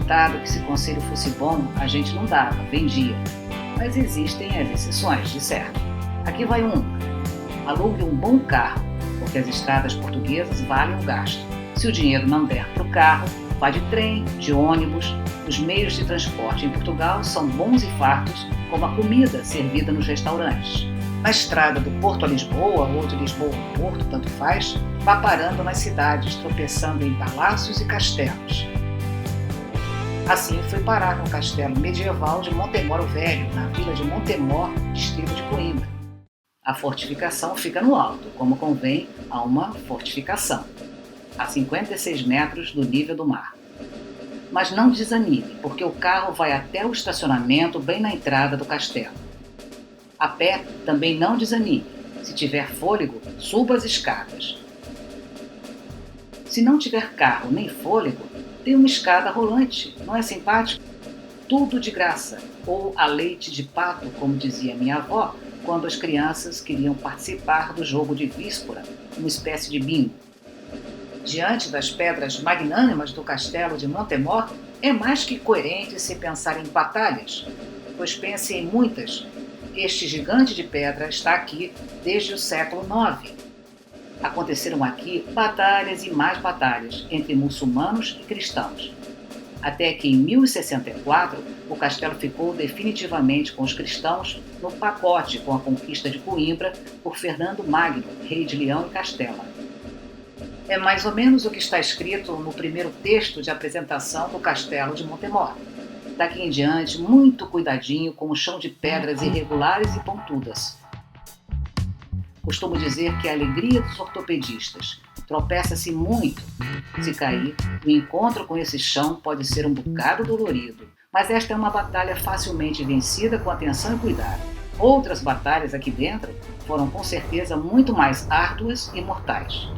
ditado que se conselho fosse bom, a gente não dava, vendia. Mas existem as exceções, de certo. Aqui vai uma. Alugue um bom carro, porque as estradas portuguesas valem o gasto. Se o dinheiro não der para o carro, vá de trem, de ônibus. Os meios de transporte em Portugal são bons e fartos, como a comida servida nos restaurantes. Na estrada do Porto a Lisboa, ou de Lisboa ao Porto, tanto faz, vá parando nas cidades, tropeçando em palácios e castelos. Assim foi parar no castelo medieval de Montemor o Velho, na vila de Montemor, distrito de Coimbra. A fortificação fica no alto, como convém a uma fortificação, a 56 metros do nível do mar. Mas não desanime, porque o carro vai até o estacionamento bem na entrada do castelo. A pé também não desanime. Se tiver fôlego, suba as escadas. Se não tiver carro nem fôlego, tem uma escada rolante, não é simpático? Tudo de graça, ou a leite de pato, como dizia minha avó, quando as crianças queriam participar do jogo de víspora, uma espécie de bingo. Diante das pedras magnânimas do castelo de Montemor, é mais que coerente se pensar em batalhas, pois pense em muitas. Este gigante de pedra está aqui desde o século IX. Aconteceram aqui batalhas e mais batalhas entre muçulmanos e cristãos. Até que em 1064 o castelo ficou definitivamente com os cristãos no pacote com a conquista de Coimbra por Fernando Magno, rei de Leão e Castela. É mais ou menos o que está escrito no primeiro texto de apresentação do castelo de Montemor. Daqui em diante, muito cuidadinho com o chão de pedras irregulares e pontudas. Costumo dizer que é a alegria dos ortopedistas. Tropeça-se muito. Se cair, o encontro com esse chão pode ser um bocado dolorido. Mas esta é uma batalha facilmente vencida com atenção e cuidado. Outras batalhas aqui dentro foram com certeza muito mais árduas e mortais.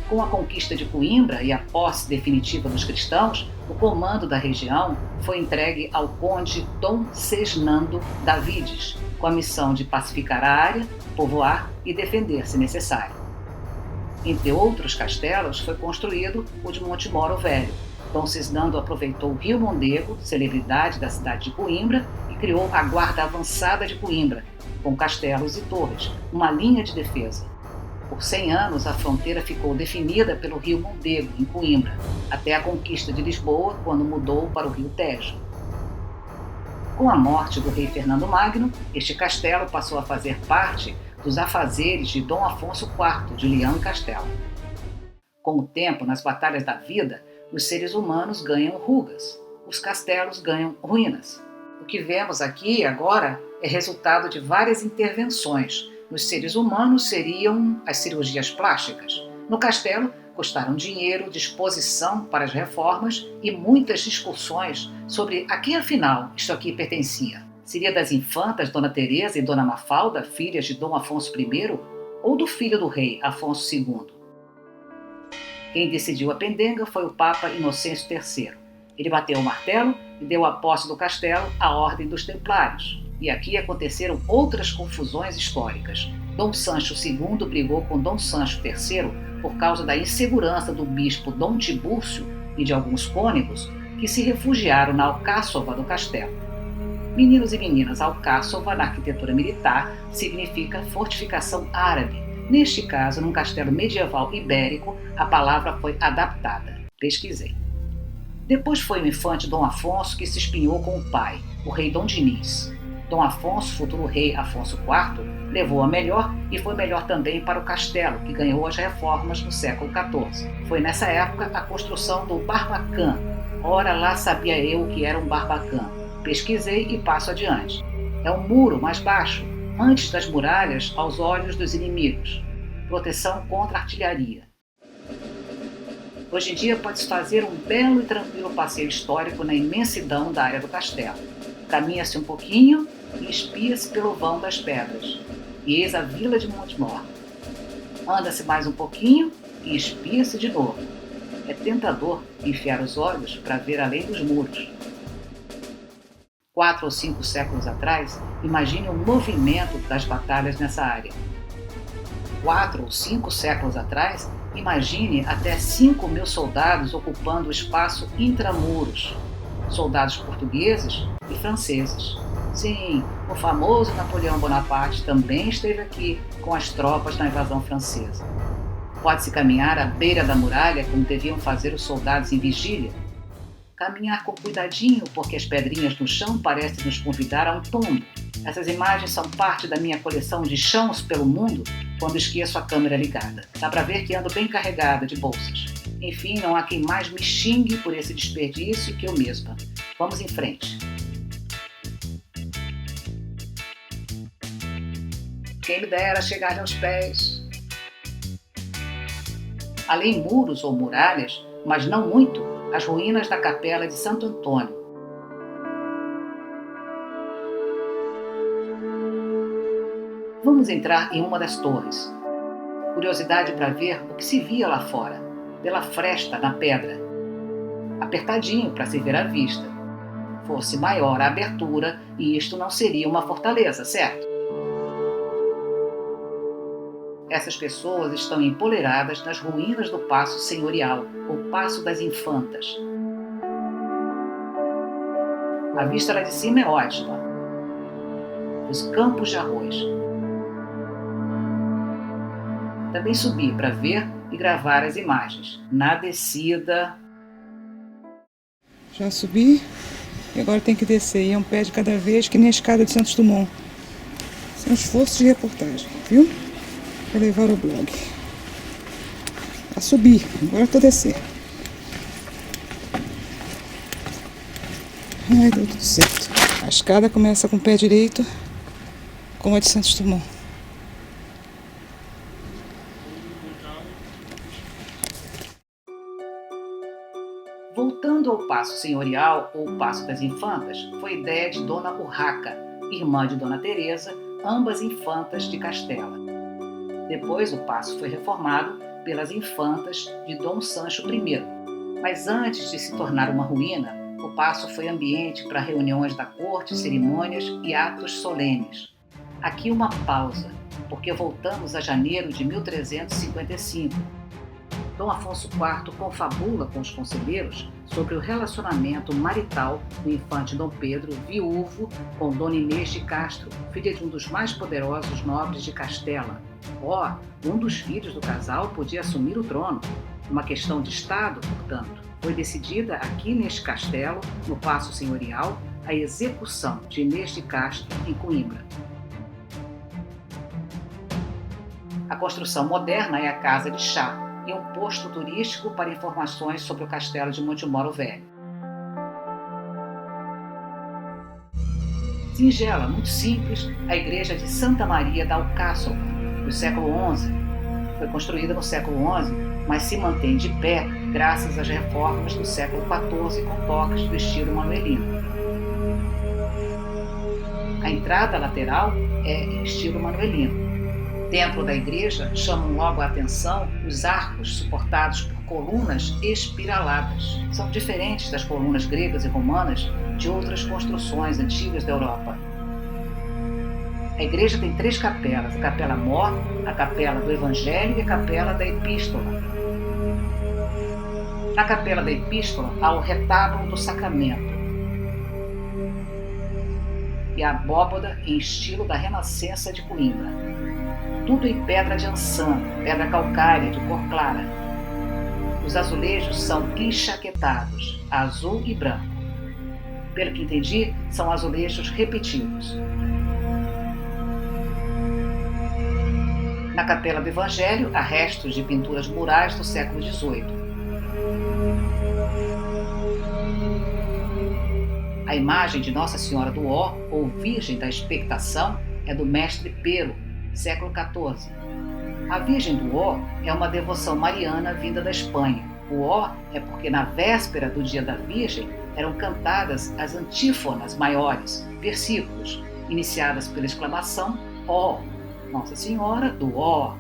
Com a conquista de Coimbra e a posse definitiva dos cristãos, o comando da região foi entregue ao conde Dom Sesnando Davides, com a missão de pacificar a área, povoar e defender se necessário. Entre outros castelos, foi construído o de Montemor o Velho. Dom Sesnando aproveitou o rio Mondego, celebridade da cidade de Coimbra, e criou a Guarda Avançada de Coimbra, com castelos e torres, uma linha de defesa. Por 100 anos, a fronteira ficou definida pelo rio Mondego, em Coimbra, até a conquista de Lisboa, quando mudou para o rio Tejo. Com a morte do rei Fernando Magno, este castelo passou a fazer parte dos afazeres de Dom Afonso IV, de Leão e Castela. Com o tempo, nas batalhas da vida, os seres humanos ganham rugas, os castelos ganham ruínas. O que vemos aqui agora é resultado de várias intervenções. Nos seres humanos seriam as cirurgias plásticas. No castelo, custaram dinheiro, disposição para as reformas e muitas discussões sobre a quem afinal isto aqui pertencia. Seria das infantas Dona Teresa e Dona Mafalda, filhas de Dom Afonso I, ou do filho do rei, Afonso II? Quem decidiu a pendenga foi o Papa Inocêncio III. Ele bateu o martelo e deu a posse do castelo à Ordem dos Templários. E aqui aconteceram outras confusões históricas. Dom Sancho II brigou com Dom Sancho III por causa da insegurança do bispo Dom Tibúrcio e de alguns cônegos que se refugiaram na alcáçova do castelo. Meninos e meninas, alcáçova na arquitetura militar significa fortificação árabe. Neste caso, num castelo medieval ibérico, a palavra foi adaptada. Pesquisei. Depois foi o infante Dom Afonso que se espinhou com o pai, o rei Dom Dinis. Dom Afonso, futuro rei Afonso IV, levou a melhor e foi melhor também para o castelo, que ganhou as reformas no século XIV. Foi nessa época a construção do Barbacã. Ora lá sabia eu o que era um Barbacã. Pesquisei e passo adiante. É um muro mais baixo, antes das muralhas, aos olhos dos inimigos. Proteção contra artilharia. Hoje em dia pode-se fazer um belo e tranquilo passeio histórico na imensidão da área do castelo. Caminha-se um pouquinho e espia-se pelo vão das pedras. E eis a vila de Montemor. Anda-se mais um pouquinho e espia-se de novo. É tentador enfiar os olhos para ver além dos muros. 4 ou 5 séculos atrás, imagine o movimento das batalhas nessa área. 4 ou 5 séculos atrás, imagine até 5.000 soldados ocupando o espaço intramuros. soldados portugueses e franceses. Sim, o famoso Napoleão Bonaparte também esteve aqui com as tropas na invasão francesa. Pode-se caminhar à beira da muralha como deviam fazer os soldados em vigília. Caminhar com cuidadinho, porque as pedrinhas no chão parecem nos convidar a um tombo. Essas imagens são parte da minha coleção de chãos pelo mundo quando esqueço a câmera ligada. Dá para ver que ando bem carregada de bolsas. Enfim, não há quem mais me xingue por esse desperdício que eu mesma. Vamos em frente. Quem me dera chegar aos pés. Além muros ou muralhas, mas não muito, as ruínas da Capela de Santo Antônio. Vamos entrar em uma das torres. Curiosidade para ver o que se via lá fora, pela fresta na pedra. Apertadinho para se ver à vista. Fosse maior a abertura e isto não seria uma fortaleza, certo? Essas pessoas estão empoleiradas nas ruínas do Paço Senhorial, ou Paço das Infantas. A vista lá de cima é ótima. Os campos de arroz. Também subi para ver e gravar as imagens. Na descida... Já subi e agora tem que descer. E é um pé de cada vez, que nem a escada de Santos Dumont. São esforços de reportagem, viu? Para levar o blog. A subir, agora estou descer. Ai, deu tudo certo. A escada começa com o pé direito, como a de Santos Dumont. Voltando ao Paço Senhorial, ou Paço das Infantas, foi ideia de Dona Urraca, irmã de Dona Teresa, ambas infantas de Castela. Depois o paço foi reformado pelas infantas de Dom Sancho I. Mas antes de se tornar uma ruína, o paço foi ambiente para reuniões da corte, cerimônias e atos solenes. Aqui uma pausa, porque voltamos a janeiro de 1355. Dom Afonso IV confabula com os conselheiros sobre o relacionamento marital do infante Dom Pedro, viúvo, com Dona Inês de Castro, filha de um dos mais poderosos nobres de Castela. Um dos filhos do casal podia assumir o trono. Uma questão de Estado, portanto, foi decidida aqui neste castelo, no Paço Senhorial, a execução de Inês de Castro em Coimbra. A construção moderna é a Casa de Chá, e um posto turístico para informações sobre o castelo de Montemoro Velho. Singela, muito simples, a igreja de Santa Maria da Alcáçova, do século XI. Foi construída no século XI, mas se mantém de pé graças às reformas do século XIV com toques do estilo manuelino. A entrada lateral é em estilo manuelino. Dentro da igreja, chamam logo a atenção os arcos suportados por colunas espiraladas. São diferentes das colunas gregas e romanas de outras construções antigas da Europa. A igreja tem 3 capelas, a Capela Mor, a Capela do Evangelho e a Capela da Epístola. Na Capela da Epístola há o retábulo do Sacramento e a abóbada em estilo da Renascença de Coimbra. Tudo em pedra de ançã, pedra calcária de cor clara. Os azulejos são enchaquetados, azul e branco. Pelo que entendi, são azulejos repetidos. Na Capela do Evangelho, há restos de pinturas murais do século XVIII. A imagem de Nossa Senhora do Ó, ou Virgem da Expectação, é do mestre Pero, século XIV. A Virgem do Ó é uma devoção mariana vinda da Espanha. O Ó é porque na véspera do dia da Virgem eram cantadas as antífonas maiores, versículos, iniciadas pela exclamação Ó, Nossa Senhora do Ó.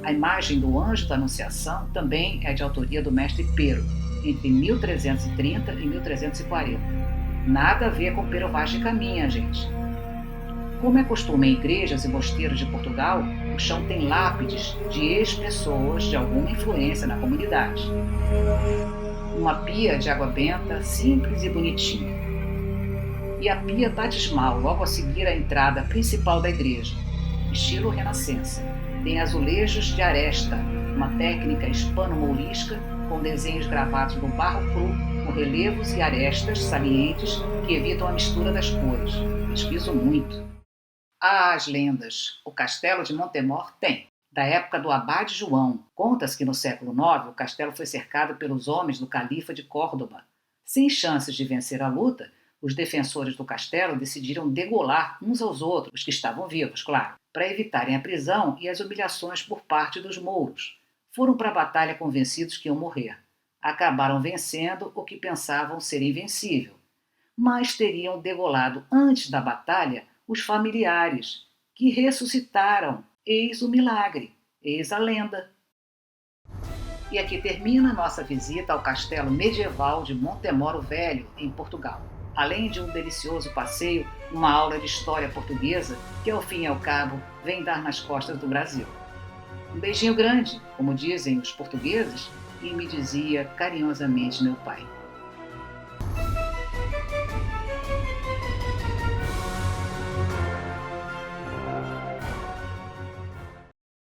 A imagem do Anjo da Anunciação também é de autoria do mestre Pero, entre 1330 e 1340. Nada a ver com Pero Vaz de Caminha, gente. Como é costume em igrejas e mosteiros de Portugal, o chão tem lápides de ex-pessoas de alguma influência na comunidade. uma pia de água benta, simples e bonitinha. E a pia batismal, logo a seguir a entrada principal da igreja, estilo renascença. Tem azulejos de aresta, uma técnica hispano-mourisca com desenhos gravados no barro cru, com relevos e arestas salientes que evitam a mistura das cores. Pesquiso muito. As lendas. O castelo de Montemor tem. Da época do abade João, conta-se que no século IX o castelo foi cercado pelos homens do califa de Córdoba. Sem chances de vencer a luta, os defensores do castelo decidiram degolar uns aos outros, os que estavam vivos, claro, para evitarem a prisão e as humilhações por parte dos mouros. Foram para a batalha convencidos que iam morrer. Acabaram vencendo o que pensavam ser invencível, mas teriam degolado antes da batalha os familiares, que ressuscitaram. Eis o milagre, eis a lenda. E aqui termina nossa visita ao castelo medieval de Montemor o Velho, em Portugal. Além de um delicioso passeio, uma aula de história portuguesa que, ao fim e ao cabo, vem dar nas costas do Brasil. Um beijinho grande, como dizem os portugueses, e me dizia carinhosamente meu pai.